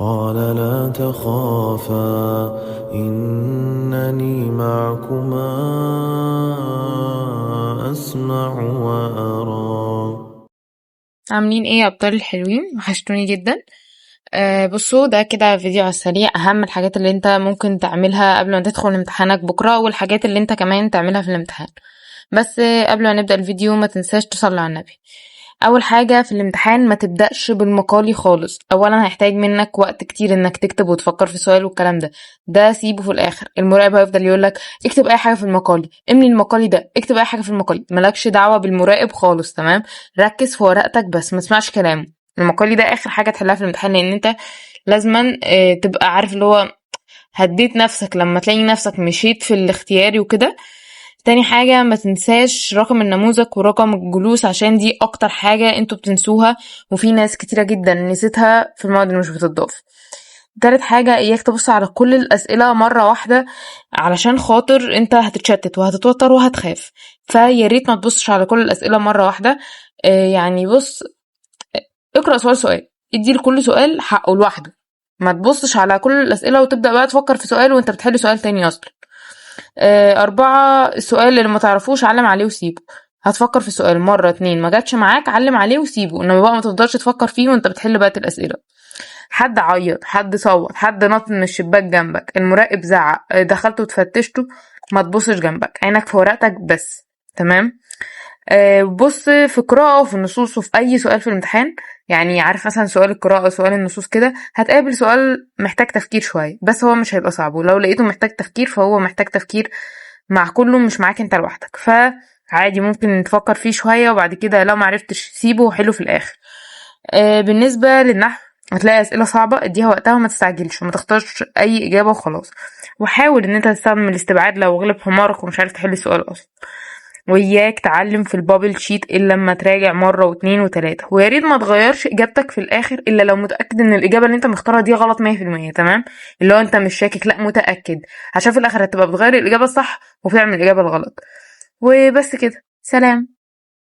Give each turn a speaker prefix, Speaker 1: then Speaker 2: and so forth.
Speaker 1: قال لا تخافا إنني معكما أسمع وأرى.
Speaker 2: عاملين ايه يا ابطال الحلوين؟ وحشتوني جدا. بصوا، ده كده فيديو على السريع اهم الحاجات اللي انت ممكن تعملها قبل ما تدخل امتحانك بكره، والحاجات اللي انت كمان تعملها في الامتحان. بس قبل ما نبدأ الفيديو ما تنساش تصلي على النبي. اول حاجة في الامتحان ما تبدأش بالمقالي خالص. اولا هيحتاج منك وقت كتير انك تكتب وتفكر في السؤال والكلام ده سيبه في الاخر. المراقب هيفضل يقولك اكتب اي حاجة في المقالي، املي المقالي ده، اكتب اي حاجة في المقالي. مالكش دعوة بالمراقب خالص، تمام؟ ركز في ورقتك بس، ما تسمعش كلامه. المقالي ده اخر حاجة تحلها في الامتحان، لان انت لازما تبقى عارف اللي هو هديت نفسك لما تلاقي نفسك مشيت في الاختياري وكده. تاني حاجة ما تنساش رقم النموذج ورقم الجلوس، عشان دي اكتر حاجة انتوا بتنسوها، وفي ناس كتيرة جدا نسيتها في المواد اللي مش بتضاف. تالت حاجة اياك تبص على كل الاسئلة مرة واحدة، علشان خاطر انت هتتشتت وهتتوتر وهتخاف. فياريت ما تبصش على كل الاسئلة مرة واحدة. يعني بص، اقرأ سؤال سؤال، ادي لكل سؤال حقه لوحده. ما تبصش على كل الاسئلة وتبدأ بقى تفكر في سؤال وانت بتحل سؤال تاني اصلا. 4، السؤال اللي ما تعرفوش علم عليه وسيبه. هتفكر في السؤال مرة 2 ما جاتش معاك، علم عليه وسيبه، انما بقى ما تفضلش تفكر فيه وانت بتحل بقى الأسئلة. حد عيط، حد صوت، حد نط من الشباك جنبك، المراقب زعق، دخلت وتفتشته، ما تبصش جنبك، عينك في ورقتك بس. تمام. بص في القراءة وفي النصوص وفي أي سؤال في الامتحان. يعني عارف مثلا سؤال القراءة وسؤال النصوص كده هتقابل سؤال محتاج تفكير شوية، بس هو مش هيبقى صعب، ولو لقيته محتاج تفكير فهو محتاج تفكير مع كله، مش معاك انت لوحدك. فعادي ممكن تفكر فيه شوية وبعد كده لو معرفتش سيبه وحله في الآخر. بالنسبة للنحو هتلاقي أسئلة صعبة، اديها وقتها وما تستعجلش وما تختارش أي إجابة وخلاص. وحاول إن انت تستخدم الاستبعاد لو غلب حمارك ومش عارف تحل السؤال أصلا. وإياك تعلم في البابل شيت إلا لما تراجع مرة و2 و3. وياريت ما تغيرش إجابتك في الآخر إلا لو متأكد إن الإجابة اللي انت مختارها دي غلط 100%. تمام؟ اللي هو انت مش شاكك، لأ متأكد، عشان في الآخر هتبقى بتغير الإجابة الصح وبتعمل الإجابة الغلط. وبس كده، سلام.